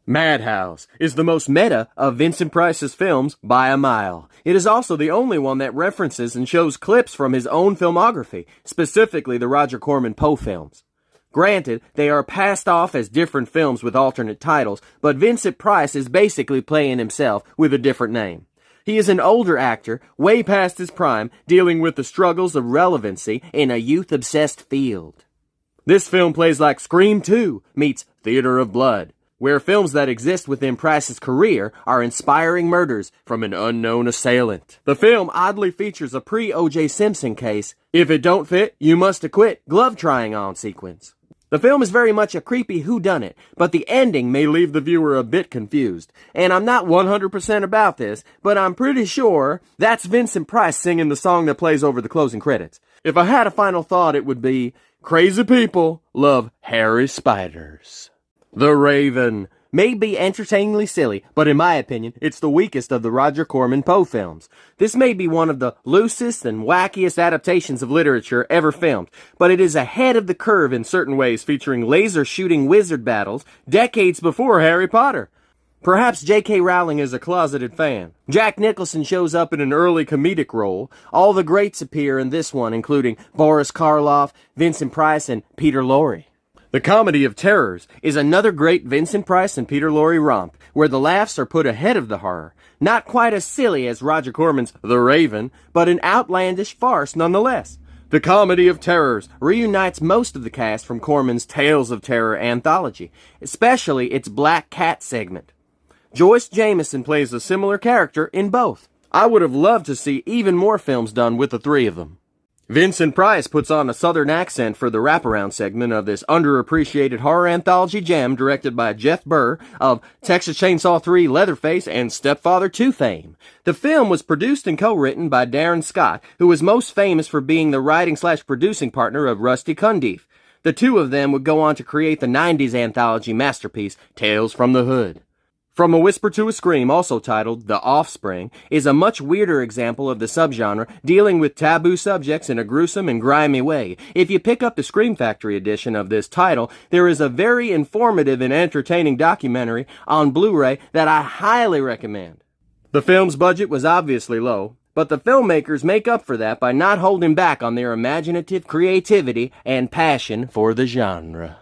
Madhouse is the most meta of Vincent Price's films by a mile. It is also the only one that references and shows clips from his own filmography, specifically the Roger Corman Poe films. Granted, they are passed off as different films with alternate titles, but Vincent Price is basically playing himself with a different name. He is an older actor, way past his prime, dealing with the struggles of relevancy in a youth-obsessed field. This film plays like Scream 2 meets Theater of Blood, where films that exist within Price's career are inspiring murders from an unknown assailant. The film oddly features a pre-O.J. Simpson case, if it don't fit, you must acquit, glove trying on sequence. The film is very much a creepy whodunit, but the ending may leave the viewer a bit confused. And I'm not 100% about this, but I'm pretty sure that's Vincent Price singing the song that plays over the closing credits. If I had a final thought, it would be, crazy people love hairy spiders. The Raven may be entertainingly silly, but in my opinion, it's the weakest of the Roger Corman Poe films. This may be one of the loosest and wackiest adaptations of literature ever filmed, but it is ahead of the curve in certain ways, featuring laser-shooting wizard battles decades before Harry Potter. Perhaps J.K. Rowling is a closeted fan. Jack Nicholson shows up in an early comedic role. All the greats appear in this one, including Boris Karloff, Vincent Price, and Peter Lorre. The Comedy of Terrors is another great Vincent Price and Peter Lorre romp, where the laughs are put ahead of the horror. Not quite as silly as Roger Corman's The Raven, but an outlandish farce nonetheless. The Comedy of Terrors reunites most of the cast from Corman's Tales of Terror anthology, especially its Black Cat segment. Joyce Jameson plays a similar character in both. I would have loved to see even more films done with the three of them. Vincent Price puts on a southern accent for the wraparound segment of this underappreciated horror anthology gem directed by Jeff Burr of Texas Chainsaw 3, Leatherface, and Stepfather 2 fame. The film was produced and co-written by Darren Scott, who is most famous for being the writing/producing partner of Rusty Cundiff. The two of them would go on to create the 90s anthology masterpiece, Tales from the Hood. From a Whisper to a Scream, also titled The Offspring, is a much weirder example of the subgenre, dealing with taboo subjects in a gruesome and grimy way. If you pick up the Scream Factory edition of this title, there is a very informative and entertaining documentary on Blu-ray that I highly recommend. The film's budget was obviously low, but the filmmakers make up for that by not holding back on their imaginative creativity and passion for the genre.